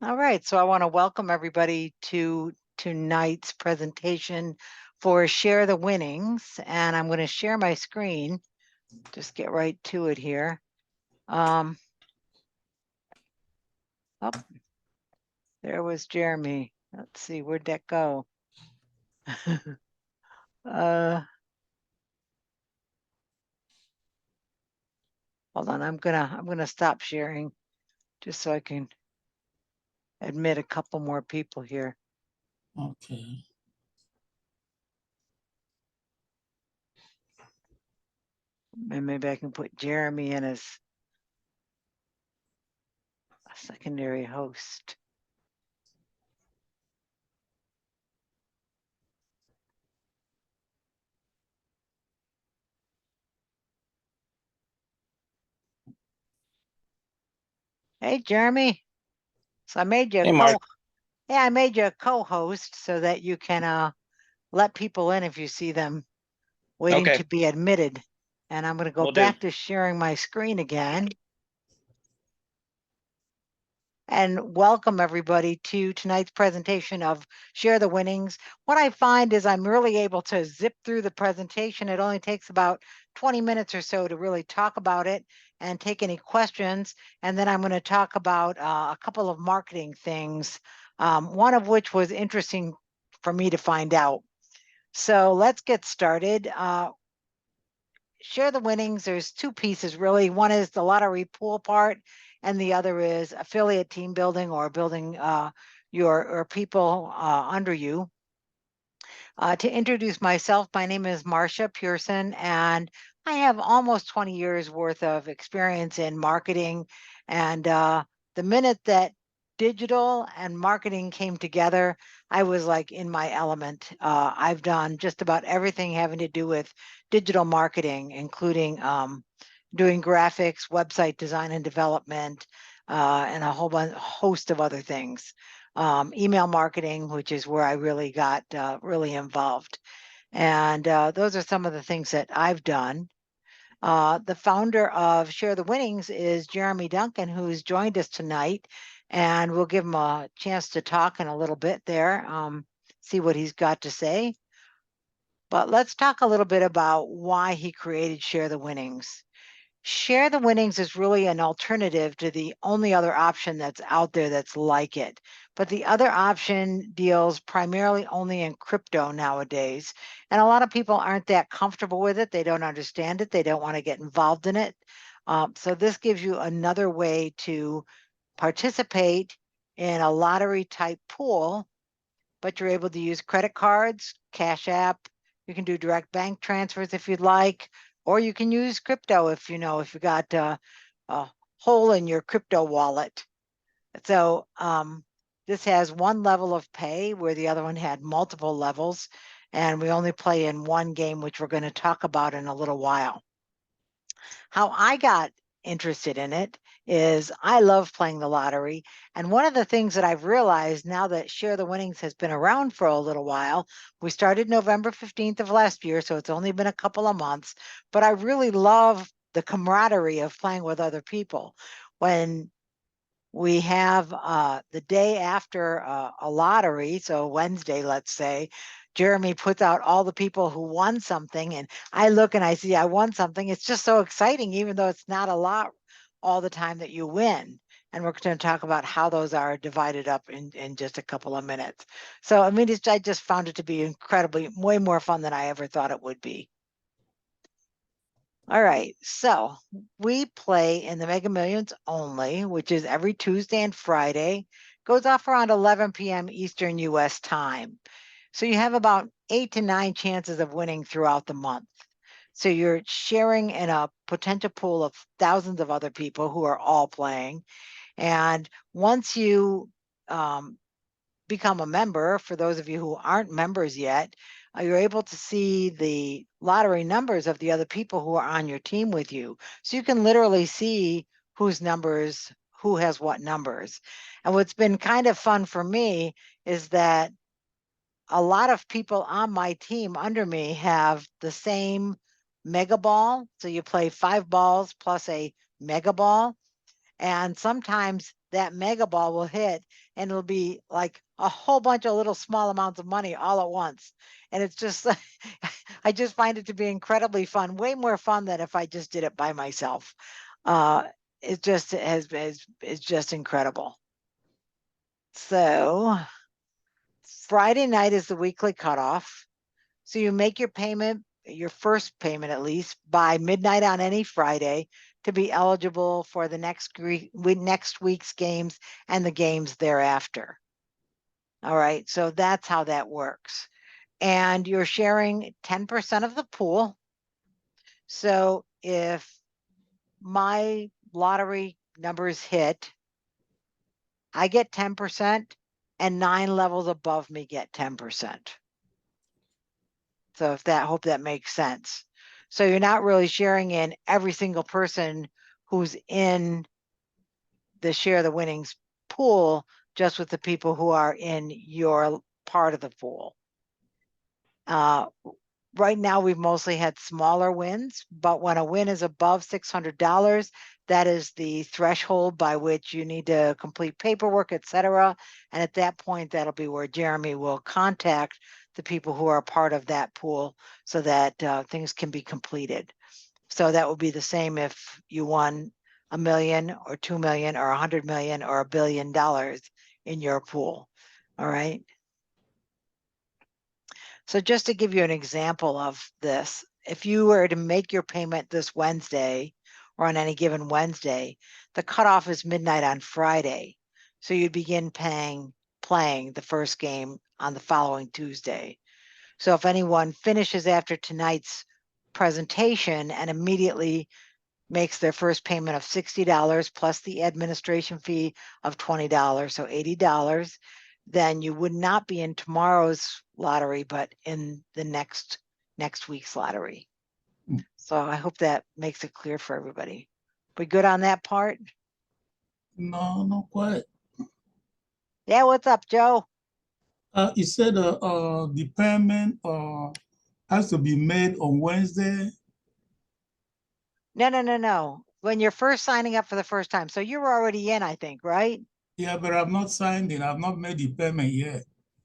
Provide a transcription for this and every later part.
All right, so I want to welcome everybody to tonight's presentation for Share the Winnings, and I'm going to share my screen. Just get right to it here. Oh, there was Jeremy. Let's see, where'd that go? Hold on, I'm gonna stop sharing just so I can admit a couple more people here. Okay. And maybe I can put Jeremy in as a secondary host. Hey, Jeremy. So I made you Hey, Mark. I made you a co-host so that you can let people in if you see them waiting Okay. to be admitted. And I'm going to go Will do. back to sharing my screen again. And welcome everybody to tonight's presentation of Share the Winnings. What I find is I'm really able to zip through the presentation. It only takes about 20 minutes or so to really talk about it and take any questions. And then I'm going to talk about a couple of marketing things, one of which was interesting for me to find out. So let's get started. Share the Winnings, there's two pieces really. One is the lottery pool part, and the other is affiliate team building or building your people under you. To introduce myself, my name is Marcia Pearson, and I have almost 20 years worth of experience in marketing. And the minute that digital and marketing came together, I was like in my element. I've done just about everything having to do with digital marketing, including doing graphics, website design and development, and a whole host of other things. Email marketing, which is where I really got really involved. And those are some of the things that I've done. The founder of Share the Winnings is Jeremy Duncan, who's joined us tonight. And we'll give him a chance to talk in a little bit there, see what he's got to say. But let's talk a little bit about why he created Share the Winnings. Share the Winnings is really an alternative to the only other option that's out there that's like it. But the other option deals primarily only in crypto nowadays. And a lot of people aren't that comfortable with it. They don't understand it. They don't want to get involved in it. So this gives you another way to participate in a lottery type pool, but you're able to use credit cards, Cash App. You can do direct bank transfers if you'd like, or you can use crypto if you got a hole in your crypto wallet. So this has one level of pay where the other one had multiple levels, and we only play in one game, which we're going to talk about in a little while. How I got interested in it is I love playing the lottery. And one of the things that I've realized now that Share the Winnings has been around for a little while, we started November 15th of last year, so it's only been a couple of months, but I really love the camaraderie of playing with other people. When we have the day after a lottery, so Wednesday, let's say, Jeremy puts out all the people who won something, and I look and I see I won something. It's just so exciting, even though it's not a lot all the time that you win. And we're going to talk about how those are divided up in just a couple of minutes. So, I mean, I just found it to be incredibly, way more fun than I ever thought it would be. All right, so we play in the Mega Millions only, which is every Tuesday and Friday. Goes off around 11 p.m. Eastern U.S. time. So you have about 8 to 9 chances of winning throughout the month. So you're sharing in a potential pool of thousands of other people who are all playing. And once you become a member, for those of you who aren't members yet, you're able to see the lottery numbers of the other people who are on your team with you. So you can literally see whose numbers, who has what numbers. And what's been kind of fun for me is that a lot of people on my team under me have the same mega ball. So you play 5 balls plus a mega ball. And sometimes that mega ball will hit, and it'll be like a whole bunch of little small amounts of money all at once. And it's just, I just find it to be incredibly fun, way more fun than if I just did it by myself. It just it's just incredible. So Friday night is the weekly cutoff. So you make your payment, your first payment at least, by midnight on any Friday to be eligible for the next week's games and the games thereafter. All right, so that's how that works. And you're sharing 10% of the pool. So if my lottery numbers hit, I get 10%, and 9 levels above me get 10%. So hope that makes sense. So you're not really sharing in every single person who's in the share the winnings pool, just with the people who are in your part of the pool. Right now, we've mostly had smaller wins, but when a win is above $600, that is the threshold by which you need to complete paperwork, etc. And at that point, that'll be where Jeremy will contact the people who are part of that pool so that things can be completed. So that would be the same if you won $1 million or 2 million or 100 million or $1 billion in your pool. All right. So just to give you an example of this, if you were to make your payment this Wednesday or on any given Wednesday, the cutoff is midnight on Friday. So you'd begin playing the first game on the following Tuesday. So if anyone finishes after tonight's presentation and immediately makes their first payment of $60 plus the administration fee of $20, so $80, then you would not be in tomorrow's lottery, but in the next week's lottery. So I hope that makes it clear for everybody. We good on that part? No, not quite. Yeah, what's up, Joe? You said the payment has to be made on Wednesday. No. When you're first signing up for the first time. So you were already in, I think, right? Yeah, but I've not signed in. I've not made the payment yet.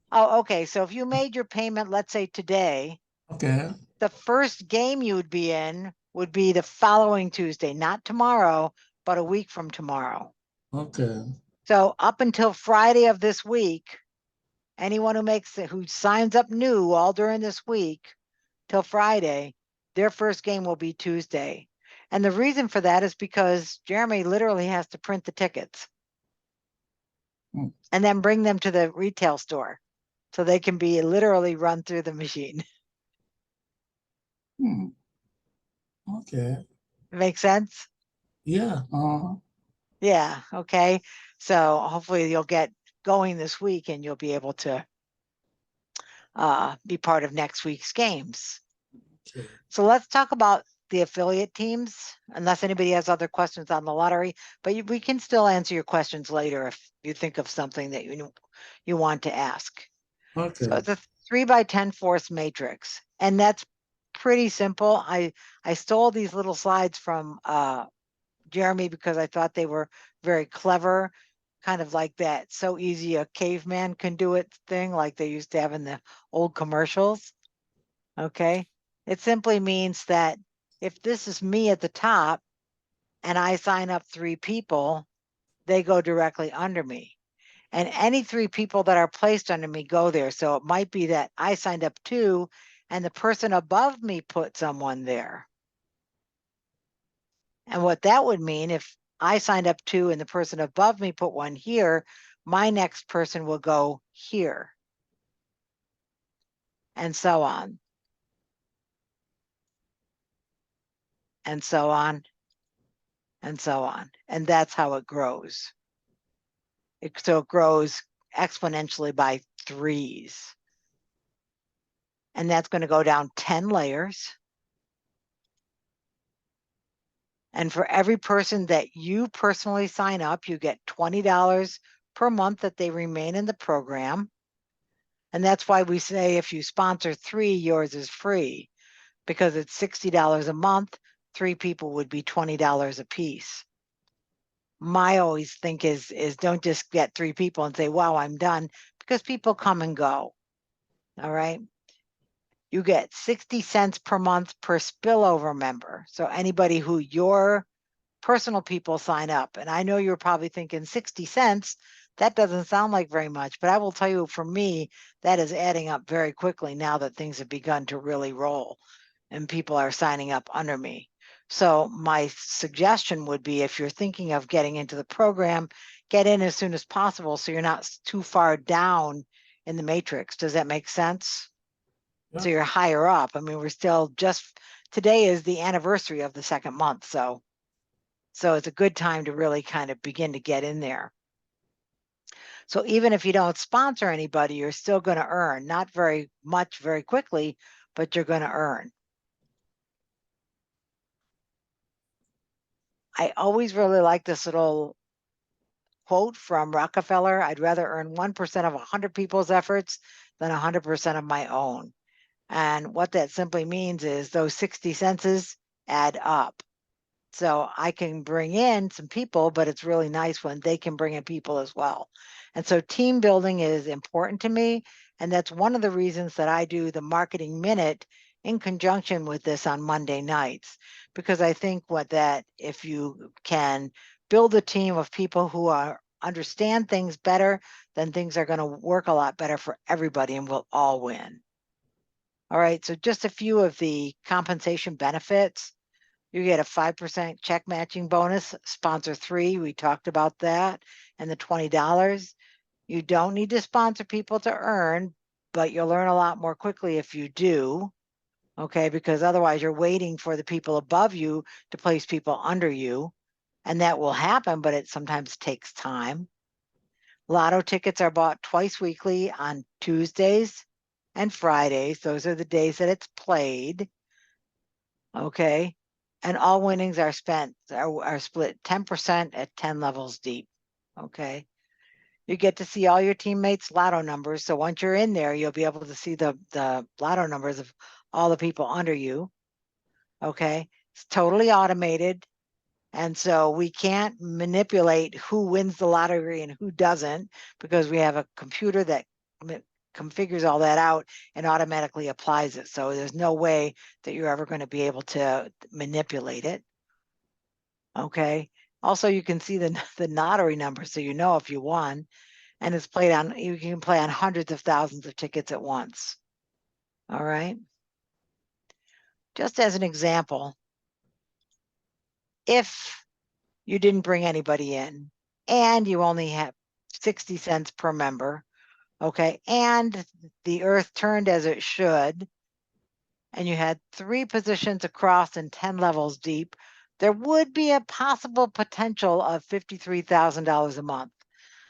Oh, okay. So if you made your payment, let's say today, Okay. the first game you would be in would be the following Tuesday, not tomorrow, but a week from tomorrow. Okay. So up until Friday of this week, anyone who signs up new all during this week till Friday, their first game will be Tuesday. And the reason for that is because Jeremy literally has to print the tickets and then bring them to the retail store so they can be literally run through the machine. Okay. Make sense? Yeah. Yeah. Okay. So hopefully you'll get going this week and you'll be able to be part of next week's games. Okay. So let's talk about the affiliate teams, unless anybody has other questions on the lottery, but we can still answer your questions later if you think of something that you want to ask. Okay. So it's a 3x10 force matrix, and that's pretty simple. I stole these little slides from Jeremy because I thought they were very clever, kind of like that so easy a caveman can do it thing like they used to have in the old commercials. Okay. It simply means that if this is me at the top and I sign up 3 people, they go directly under me. And any 3 people that are placed under me go there. So it might be that I signed up 2 and the person above me put someone there. And what that would mean, if I signed up 2 and the person above me put 1 here, my next person will go here. And so on. And so on. And so on. And that's how it grows. So it grows exponentially by 3s. And that's going to go down 10 layers. And for every person that you personally sign up, you get $20 per month that they remain in the program. And that's why we say if you sponsor 3, yours is free, because it's $60 a month. 3 people would be $20 a piece. my always think is don't just get 3 people and say, wow, I'm done, because people come and go. All right. You get 60 cents per month per spillover member. So anybody who your personal people sign up, and I know you're probably thinking 60 cents, that doesn't sound like very much, but I will tell you, for me, that is adding up very quickly now that things have begun to really roll and people are signing up under me. So my suggestion would be, if you're thinking of getting into the program, get in as soon as possible so you're not too far down in the matrix. Does that make sense? Yeah. So you're higher up. I mean, we're still just, today is the anniversary of the 2nd month. So it's a good time to really kind of begin to get in there. So even if you don't sponsor anybody, you're still going to earn, not very much very quickly, but you're going to earn. I always really like this little quote from Rockefeller: I'd rather earn 1% of 100 people's efforts than 100% of my own. And what that simply means is those 60 cents add up. So I can bring in some people, but it's really nice when they can bring in people as well. And so team building is important to me. And that's one of the reasons that I do the Marketing Minute in conjunction with this on Monday nights, because I think if you can build a team of people who understand things better, then things are going to work a lot better for everybody and we'll all win. All right, so just a few of the compensation benefits. You get a 5% check matching bonus, sponsor 3, we talked about that, and the $20. You don't need to sponsor people to earn, but you'll learn a lot more quickly if you do, okay? Because otherwise you're waiting for the people above you to place people under you, and that will happen, but it sometimes takes time. Lotto tickets are bought twice weekly on Tuesdays and Fridays. Those are the days that it's played, okay? And all winnings are split 10% at 10 levels deep, okay? You get to see all your teammates' lotto numbers. So once you're in there, you'll be able to see the lotto numbers of all the people under you, okay? It's totally automated. And so we can't manipulate who wins the lottery and who doesn't, because we have a computer that configures all that out and automatically applies it. So there's no way that you're ever going to be able to manipulate it. Okay. Also, you can see the lottery number, so you know if you won, and it's played on, you can play on hundreds of thousands of tickets at once. All right. Just as an example, if you didn't bring anybody in and you only have 60 cents per member, okay, and the earth turned as it should, and you had 3 positions across and 10 levels deep, there would be a possible potential of $53,000 a month.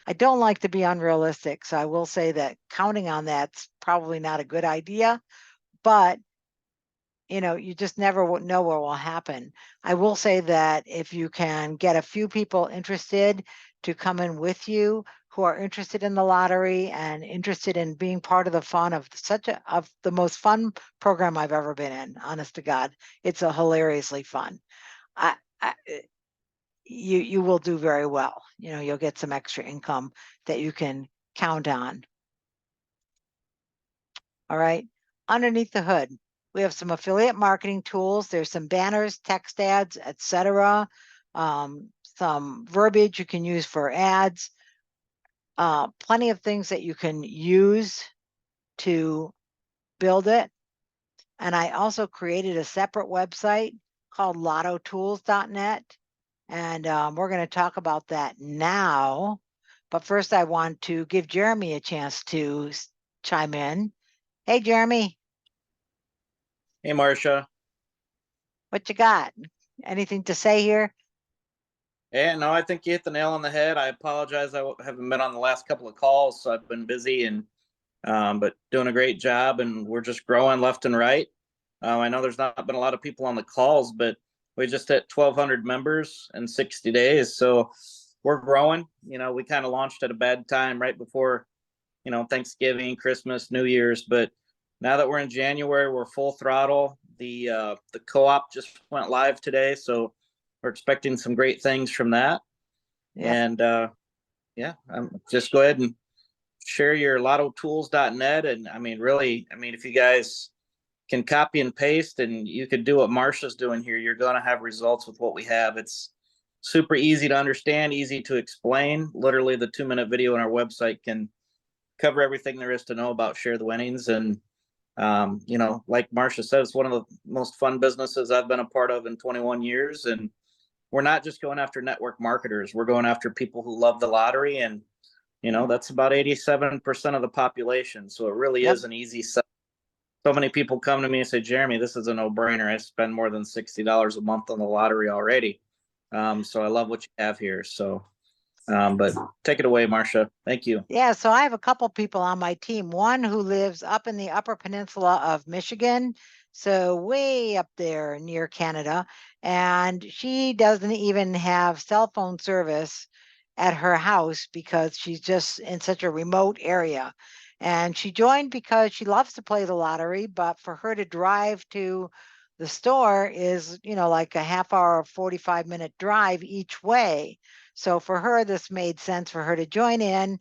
I don't like to be unrealistic, so I will say that counting on that's probably not a good idea, but you just never know what will happen. I will say that if you can get a few people interested to come in with you, who are interested in the lottery and interested in being part of the fun of the most fun program I've ever been in, honest to God, it's a hilariously fun. You will do very well. You'll get some extra income that you can count on. All right. Underneath the hood, we have some affiliate marketing tools. There's some banners, text ads, etc. Some verbiage you can use for ads. Plenty of things that you can use to build it. And I also created a separate website called lottotools.net. And we're going to talk about that now. But first, I want to give Jeremy a chance to chime in. Hey, Jeremy. Hey, Marcia. What you got? Anything to say here? Yeah, no, I think you hit the nail on the head. I apologize. I haven't been on the last couple of calls, so I've been busy and but doing a great job, and we're just growing left and right. I know there's not been a lot of people on the calls, but we just hit 1,200 members in 60 days, so we're growing. We kind of launched at a bad time right before, Thanksgiving, Christmas, New Year's, but now that we're in January, we're full throttle. The co-op just went live today, so we're expecting some great things from that. Yep. And yeah, just go ahead and share your lottotools.net. And I mean, really, I mean, if you guys can copy and paste and you could do what Marsha's doing here, you're going to have results with what we have. It's super easy to understand, easy to explain. Literally, the 2-minute video on our website can cover everything there is to know about Share the Winnings. And you know, like Marsha says, one of the most fun businesses I've been a part of in 21 years. And we're not just going after network marketers. We're going after people who love the lottery. And, you know, that's about 87% of the population. So it really Yep. is an easy sell. So many people come to me and say, Jeremy, this is a no-brainer. I spend more than $60 a month on the lottery already. So I love what you have here. So, but take it away, Marsha. Thank you. Yeah, so I have a couple people on my team. One who lives up in the Upper Peninsula of Michigan, so way up there near Canada, and she doesn't even have cell phone service at her house because she's just in such a remote area. And she joined because she loves to play the lottery, but for her to drive to the store is, you know, like a half hour, 45-minute drive each way. So for her, this made sense for her to join in,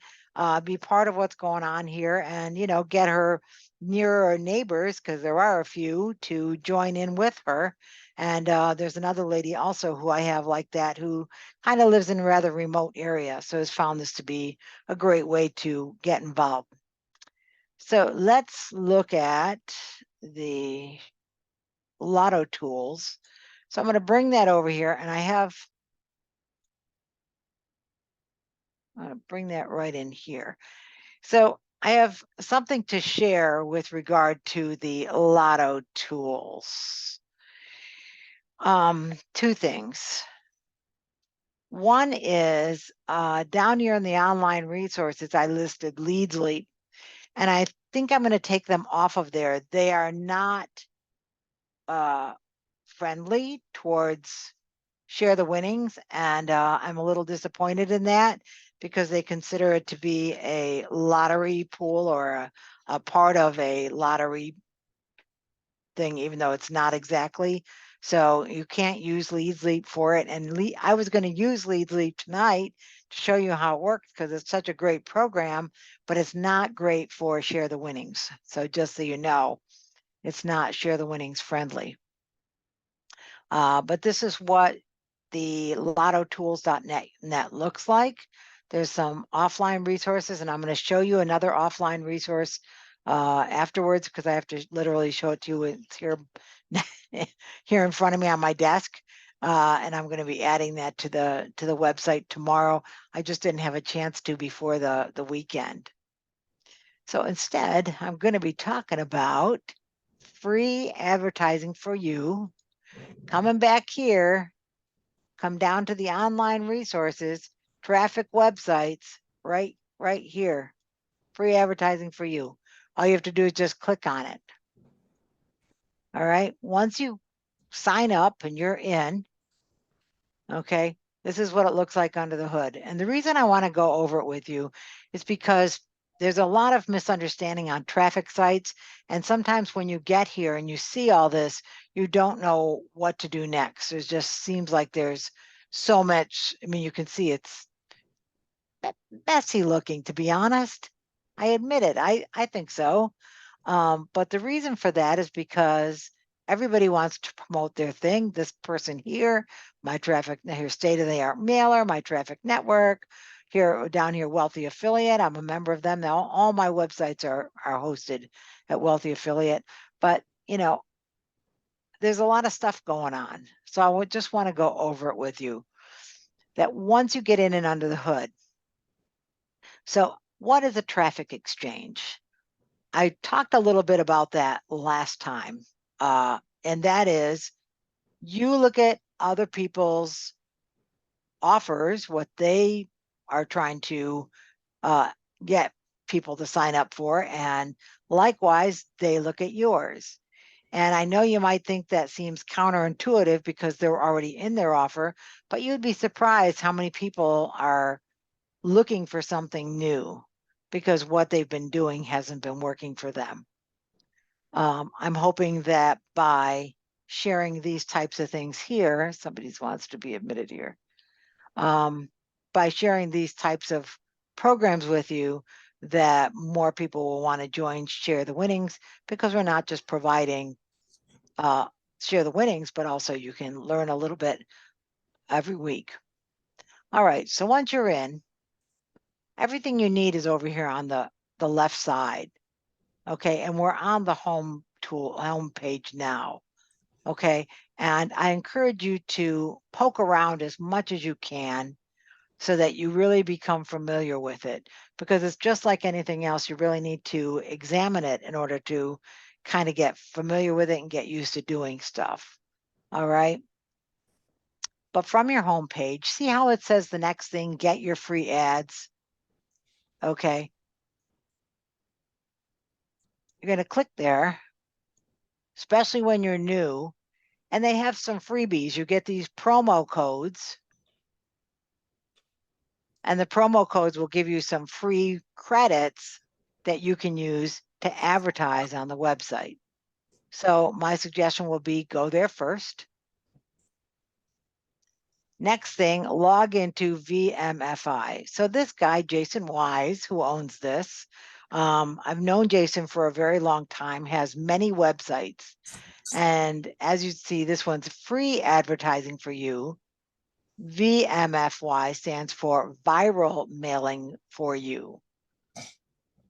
be part of what's going on here, and, you know, get her nearer neighbors, because there are a few, to join in with her. And there's another lady also who I have like that, who kind of lives in a rather remote area, so has found this to be a great way to get involved. So let's look at the Lotto tools. So I'm going to bring that over here, and I'm going to bring that right in here. So I have something to share with regard to the Lotto tools. Two things. One is down here in the online resources, I listed Leadsleep, and I think I'm going to take them off of there. They are not friendly towards Share the Winnings, and I'm a little disappointed in that, because they consider it to be a lottery pool or a part of a lottery thing, even though it's not exactly. So you can't use Leadsleep for it. And I was going to use Leadsleep tonight to show you how it works, because it's such a great program, but it's not great for Share the Winnings. So just so you know, it's not Share the Winnings friendly. But this is what the lottotools.net looks like. There's some offline resources, and I'm going to show you another offline resource afterwards, because I have to literally show it to you. It's here, here in front of me on my desk, and I'm going to be adding that to the website tomorrow. I just didn't have a chance to before the weekend. So instead, I'm going to be talking about free advertising for you. Coming back here, come down to the online resources, traffic websites, right here, free advertising for you. All you have to do is just click on it. All right. Once you sign up and you're in, okay, this is what it looks like under the hood. And the reason I want to go over it with you is because there's a lot of misunderstanding on traffic sites. And sometimes when you get here and you see all this, you don't know what to do next. It just seems like there's so much. I mean, you can see it's messy looking, to be honest. I admit it. I think so. But the reason for that is because everybody wants to promote their thing. This person here, my traffic, here, state of the art mailer, my traffic network, here down here, Wealthy Affiliate. I'm a member of them now. All my websites are hosted at Wealthy Affiliate. But, you know, there's a lot of stuff going on. So I would just want to go over it with you, that once you get in and under the hood. So what is a traffic exchange? I talked a little bit about that last time. And that is, you look at other people's offers, what they are trying to get people to sign up for, and likewise, they look at yours. And I know you might think that seems counterintuitive because they're already in their offer, but you'd be surprised how many people are looking for something new because what they've been doing hasn't been working for them. I'm hoping that by sharing these types of things here, somebody wants to be admitted here, by sharing these types of programs with you that more people will want to join Share the Winnings, because we're not just providing Share the Winnings, but also you can learn a little bit every week. All right, so once you're in, everything you need is over here on the left side. Okay, and we're on the home page now. Okay, and I encourage you to poke around as much as you can so that you really become familiar with it, because it's just like anything else. You really need to examine it in order to kind of get familiar with it and get used to doing stuff. All right. But from your home page, see how it says the next thing, get your free ads. Okay. You're going to click there, especially when you're new, and they have some freebies. You get these promo codes, and the promo codes will give you some free credits that you can use to advertise on the website. So my suggestion will be go there first. Next thing, log into VMFI. So this guy, Jason Wise, who owns this, I've known Jason for a very long time, has many websites. And as you see, this one's free advertising for you. VMFY stands for Viral Mailing for You.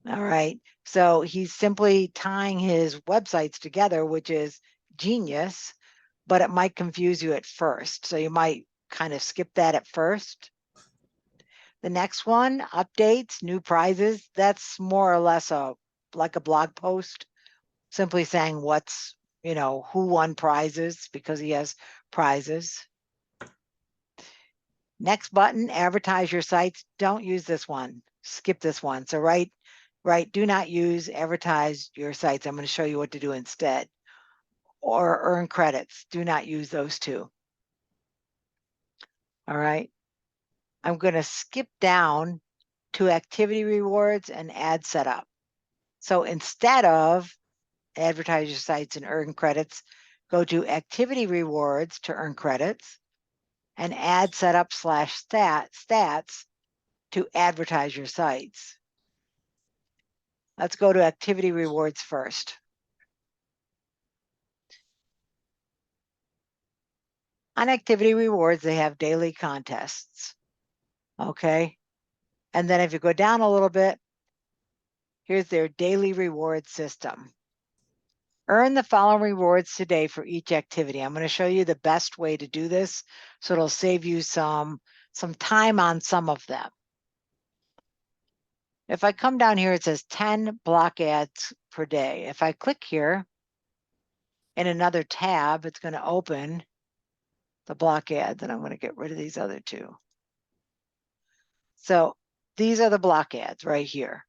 All right. So he's simply tying his websites together, which is genius, but it might confuse you at first. So you might kind of skip that at first. The next one, updates, new prizes. That's more or less like a blog post, simply saying what's, who won prizes, because he has prizes. Next button, advertise your sites. Don't use this one. Skip this one. So right, do not use advertise your sites. I'm going to show you what to do instead. Or earn credits. Do not use those two. All right. I'm going to skip down to activity rewards and ad setup. So instead of advertise your sites and earn credits, go to activity rewards to earn credits, and ad setup / stats to advertise your sites. Let's go to activity rewards first. On activity rewards, they have daily contests. Okay. And then if you go down a little bit, here's their daily reward system. Earn the following rewards today for each activity. I'm going to show you the best way to do this, so it'll save you some time on some of them. If I come down here, it says 10 block ads per day. If I click here in another tab, it's going to open the block ads, and I'm going to get rid of these other two. So these are the block ads right here.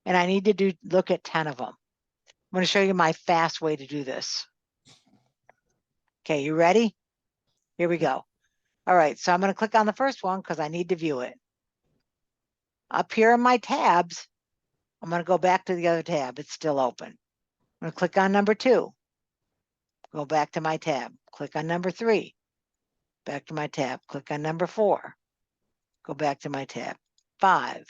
And I need to look at 10 of them. I'm going to show you my fast way to do this. Okay, you ready? Here we go. All right, so I'm going to click on the first one because I need to view it. Up here in my tabs, I'm going to go back to the other tab. It's still open. I'm going to click on number 2. Go back to my tab. Click on number 3. Back to my tab. Click on number 4. Go back to my tab. 5.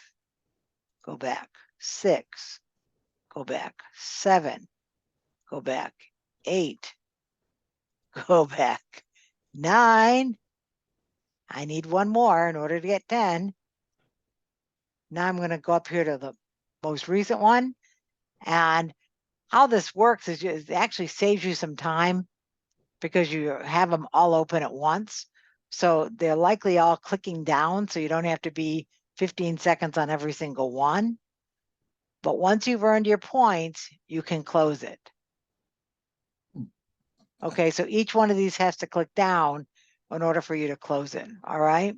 Go back. 6. Go back. 7. Go back. 8. Go back. 9. I need one more in order to get 10. Now I'm going to go up here to the most recent one. And how this works is it actually saves you some time because you have them all open at once. So they're likely all clicking down, so you don't have to be 15 seconds on every single one. But once you've earned your points, you can close it. Okay, so each one of these has to click down in order for you to close it, all right?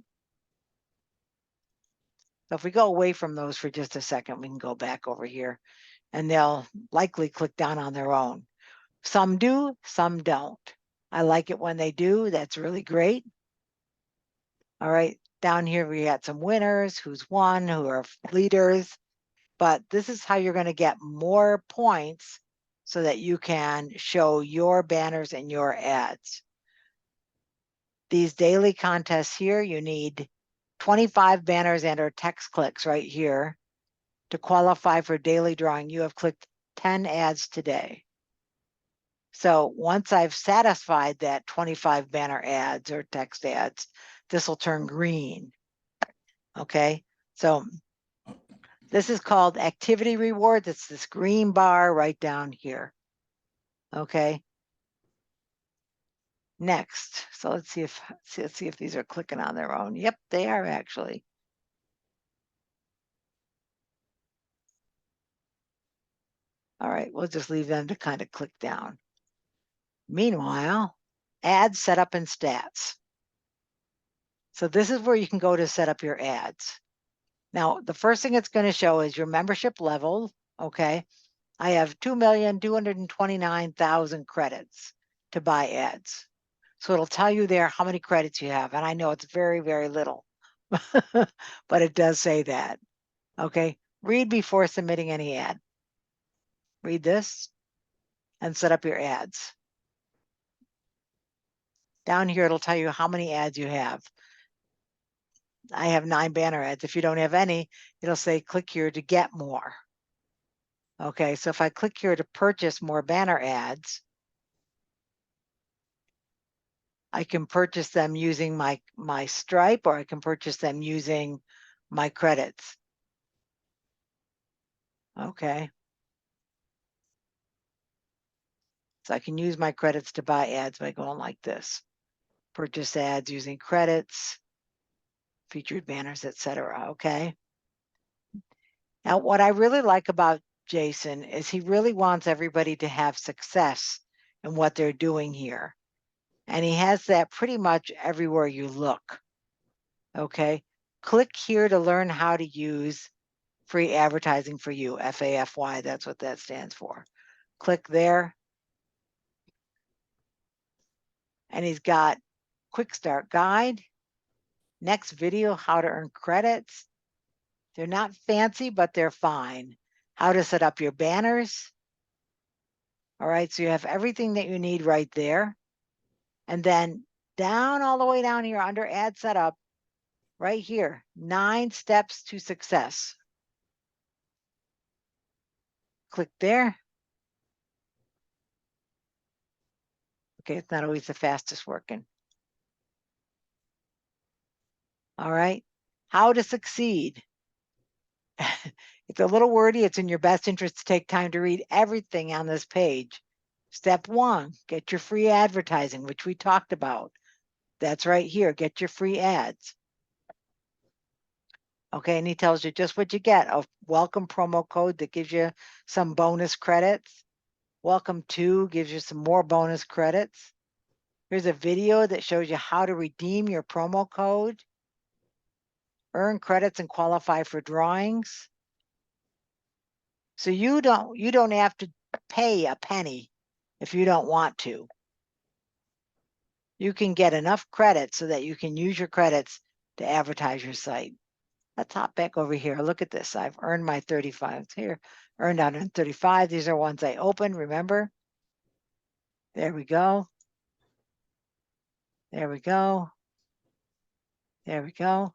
So if we go away from those for just a second, we can go back over here, and they'll likely click down on their own. Some do, some don't. I like it when they do. That's really great. All right, down here we got some winners, who's won, who are leaders. But this is how you're going to get more points so that you can show your banners and your ads. These daily contests here, you need 25 banners and or text clicks right here. To qualify for daily drawing, you have clicked 10 ads today. So once I've satisfied that 25 banner ads or text ads, this will turn green. Okay, so this is called activity rewards. It's this green bar right down here. Okay. Next, so let's see if these are clicking on their own. Yep, they are actually. All right, we'll just leave them to kind of click down. Meanwhile, ads setup and stats. So this is where you can go to set up your ads. Now, the first thing it's going to show is your membership level. Okay, I have 2,229,000 credits to buy ads. So it'll tell you there how many credits you have. And I know it's very, very little, but it does say that. Okay, read before submitting any ad. Read this and set up your ads. Down here, it'll tell you how many ads you have. I have 9 banner ads. If you don't have any, it'll say click here to get more. Okay, so if I click here to purchase more banner ads, I can purchase them using my Stripe, or I can purchase them using my credits. Okay. So I can use my credits to buy ads by going like this. Purchase ads using credits, featured banners, etc. Okay. Now, what I really like about Jason is he really wants everybody to have success in what they're doing here. And he has that pretty much everywhere you look. Okay. Click here to learn how to use free advertising for you, FAFY, that's what that stands for. Click there. And he's got quick start guide, next video, how to earn credits. They're not fancy, but they're fine. How to set up your banners. All right, so you have everything that you need right there. And then down, all the way down here under ad setup, right here, 9 steps to success. Click there. Okay, it's not always the fastest working. All right, how to succeed. It's a little wordy. It's in your best interest to take time to read everything on this page. Step 1, get your free advertising, which we talked about. That's right here, get your free ads. Okay, and he tells you just what you get. A welcome promo code that gives you some bonus credits. Welcome to gives you some more bonus credits. Here's a video that shows you how to redeem your promo code, earn credits and qualify for drawings. So you don't have to pay a penny if you don't want to. You can get enough credits so that you can use your credits to advertise your site. Let's hop back over here. Look at this. I've earned my 35 here, earned 135. These are ones I opened, remember? There we go. There we go. There we go.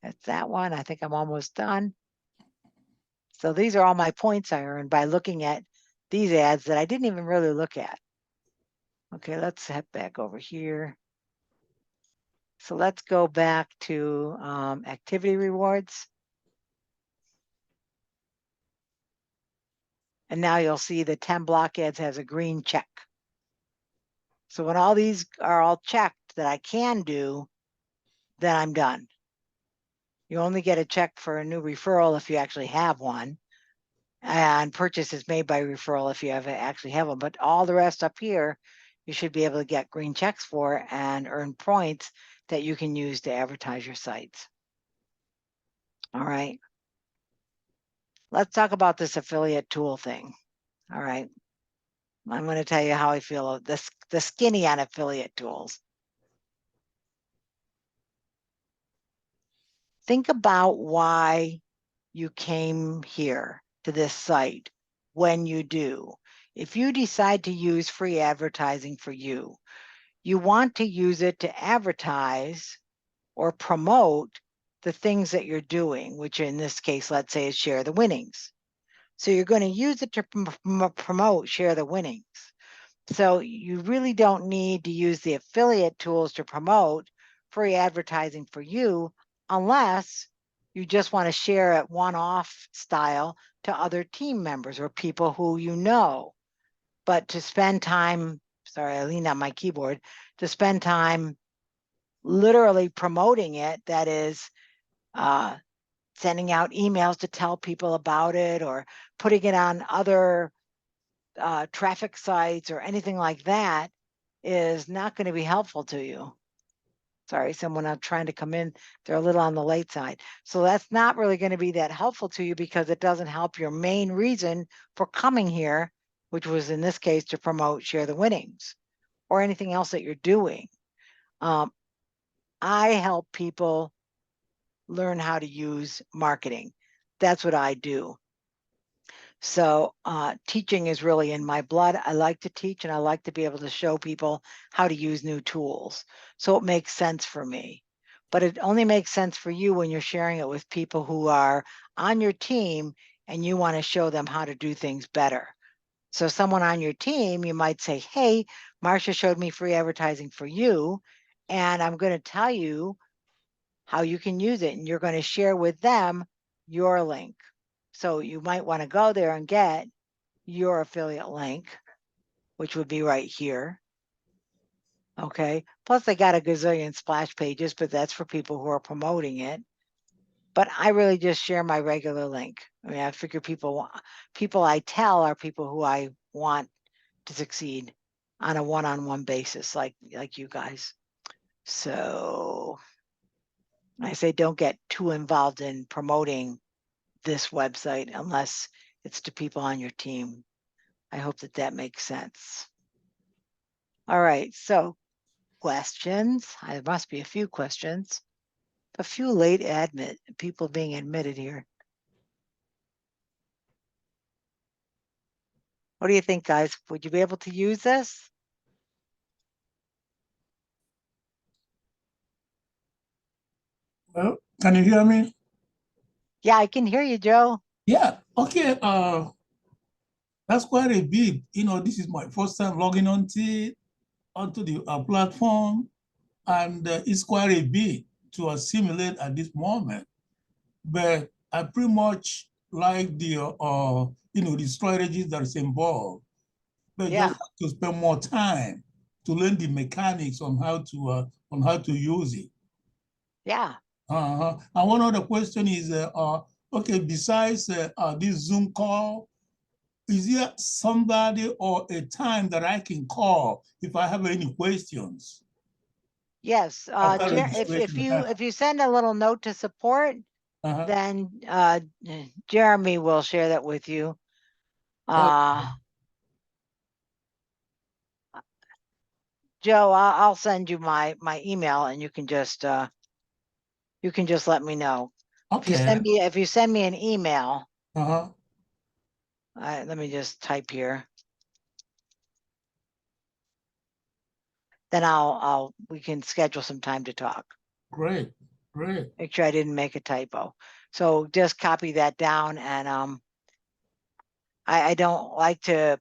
That's that one. I think I'm almost done. So these are all my points I earned by looking at these ads that I didn't even really look at. Okay, let's head back over here. So let's go back to activity rewards. And now you'll see the 10 block ads has a green check. So when all these are all checked that I can do, then I'm done. You only get a check for a new referral if you actually have one. And purchase is made by referral if you actually have one. But all the rest up here, you should be able to get green checks for and earn points that you can use to advertise your sites. All right. Let's talk about this affiliate tool thing. All right. I'm going to tell you how I feel of this, the skinny on affiliate tools. Think about why you came here to this site when you do. If you decide to use free advertising for you, you want to use it to advertise or promote the things that you're doing, which in this case, let's say is share the winnings. So you're going to use it to promote share the winnings. So you really don't need to use the affiliate tools to promote free advertising for you, unless you just want to share it one-off style to other team members or people who you know. But to spend time, sorry, I leaned on my keyboard, to spend time literally promoting it, that is sending out emails to tell people about it or putting it on other traffic sites or anything like that, is not going to be helpful to you. Sorry, someone else trying to come in, they're a little on the late side. So that's not really going to be that helpful to you, because it doesn't help your main reason for coming here, which was in this case to promote share the winnings or anything else that you're doing. I help people learn how to use marketing. That's what I do. So teaching is really in my blood. I like to teach, and I like to be able to show people how to use new tools. So it makes sense for me. But it only makes sense for you when you're sharing it with people who are on your team and you want to show them how to do things better. So someone on your team, you might say, hey, Marcia showed me free advertising for you, and I'm going to tell you how you can use it. And you're going to share with them your link. So you might want to go there and get your affiliate link, which would be right here. Okay. Plus they got a gazillion splash pages, but that's for people who are promoting it. But I really just share my regular link. I mean, I figure people I tell are people who I want to succeed on a one-on-one basis, like you guys. So I say, don't get too involved in promoting this website unless it's to people on your team. I hope that that makes sense. All right, so questions. There must be a few questions. A few late people being admitted here. What do you think, guys? Would you be able to use this? Well, can you hear me? Yeah, I can hear you, Joe. Yeah, okay. That's quite a bit. This is my first time logging onto the platform, and it's quite a bit to assimilate at this moment. But I pretty much like the strategies that is involved. But Yeah. just have to spend more time to learn the mechanics on how to use it. Yeah. And one other question is, okay, besides this Zoom call, is there somebody or a time that I can call if I have any questions? Yes. After If you send a little note to support, then Jeremy will share that with you. Joe, I'll send you my email, and you can just let me know. Okay. If you send me an email, Uh-huh. let me just type here. Then we can schedule some time to talk. Great. Make sure I didn't make a typo. So just copy that down, and I don't like to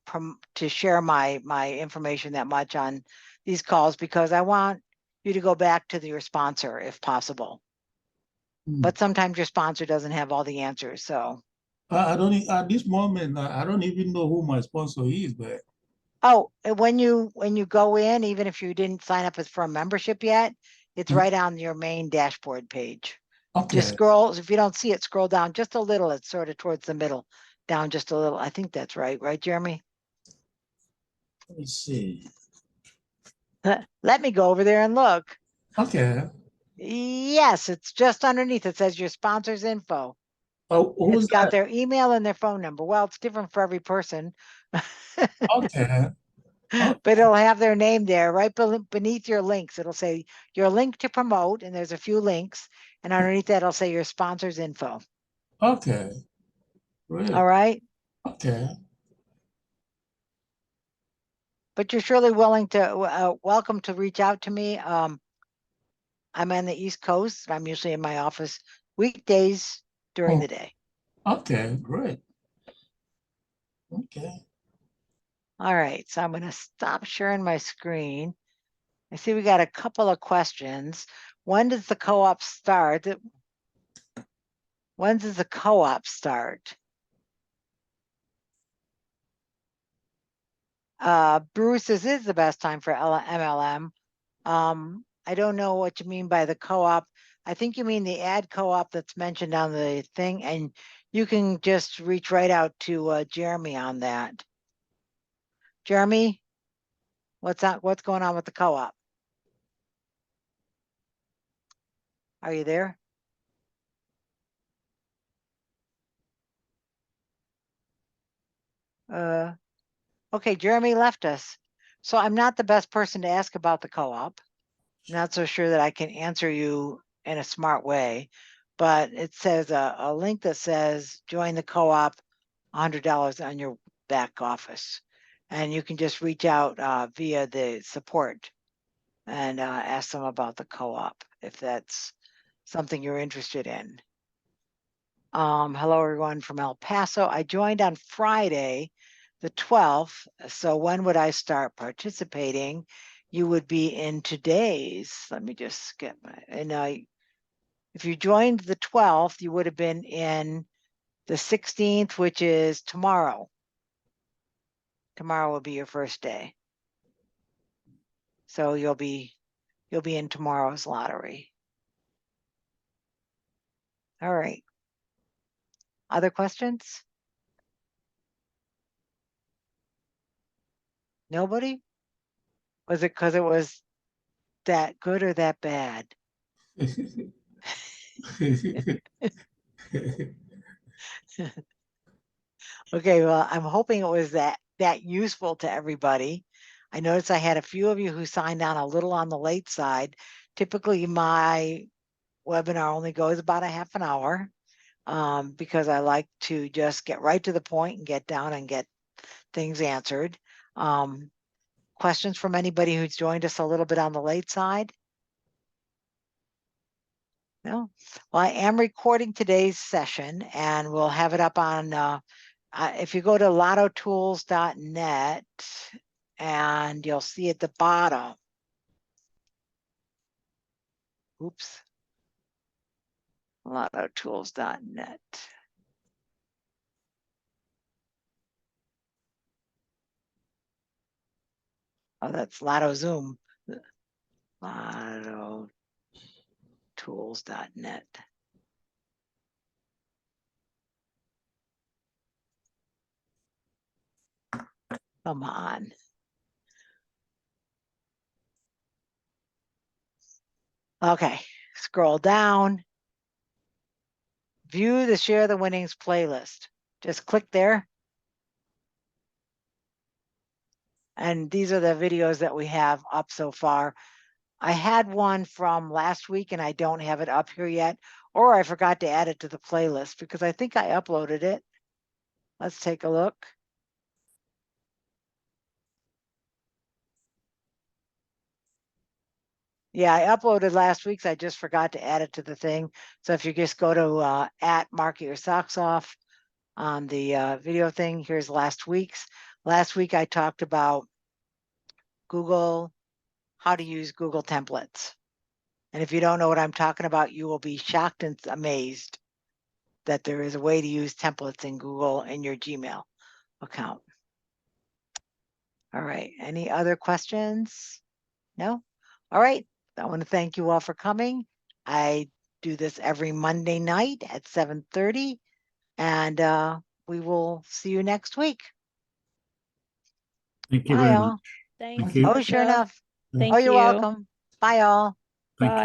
share my information that much on these calls, because I want you to go back to your sponsor if possible. But sometimes your sponsor doesn't have all the answers. So at this moment, I don't even know who my sponsor is, but when you go in, even if you didn't sign up for a membership yet, it's right on your main dashboard page. okay. Just scroll. If you don't see it, scroll down just a little. It's sort of towards the middle, down just a little. I think that's right, Jeremy? Let me see. Let me go over there and look. Okay. Yes, it's just underneath. It says your sponsor's info. Oh, It's got their email and their phone number. Well, it's different for every person. Okay. But it'll have their name there right beneath your links. It'll say your link to promote, and there's a few links, and underneath that, it'll say your sponsor's info. Okay. Great. All right. Okay. But you're surely willing to welcome to reach out to me. I'm on the East Coast. I'm usually in my office weekdays during Oh. the day. Okay, great. Okay. All right, so I'm going to stop sharing my screen. I see we got a couple of questions. When does the co-op start? When does the co-op start? Bruce, this is the best time for MLM. I don't know what you mean by the co-op. I think you mean the ad co-op that's mentioned on the thing, and you can just reach right out to Jeremy on that. Jeremy, what's going on with the co-op? Are you there? Okay, Jeremy left us. So I'm not the best person to ask about the co-op. Not so sure that I can answer you in a smart way, but it says a link that says join the co-op, $100 on your back office. And you can just reach out via the support and ask them about the co-op if that's something you're interested in. Hello, everyone from El Paso. I joined on Friday, the 12th. So when would I start participating? You would be in today's. Let me just get my, if you joined the 12th, you would have been in the 16th, which is tomorrow. Tomorrow will be your first day. So you'll be in tomorrow's lottery. All right. Other questions? Nobody? Was it because it was that good or that bad? Okay, well, I'm hoping it was that useful to everybody. I noticed I had a few of you who signed on a little on the late side. Typically, my webinar only goes about a half an hour because I like to just get right to the point and get down and get things answered. Questions from anybody who's joined us a little bit on the late side? No? Well, I am recording today's session and we'll have it up on, if you go to lottotools.net and you'll see at the bottom, oops, lottotools.net. Oh, that's Lotto Zoom. Lottotools.net. Come on. Okay, scroll down. View the Share the Winnings playlist. Just click there. And these are the videos that we have up so far. I had one from last week and I don't have it up here yet, or I forgot to add it to the playlist because I think I uploaded it. Let's take a look. Yeah, I uploaded last week's. I just forgot to add it to the thing. So if you just go to at Market Your Socks Off on the video thing, here's last week's. Last week I talked about Google, how to use Google templates. And if you don't know what I'm talking about, you will be shocked and amazed that there is a way to use templates in Google in your Gmail account. All right, any other questions? No? All right, I want to thank you all for coming. I do this every Monday night at 7:30, and we will see you next week. Thank you Bye, very all. much. Thanks, you. Oh, sure Marcia. enough. Thank Oh, you're you. welcome. Bye, all. Thank Bye. you.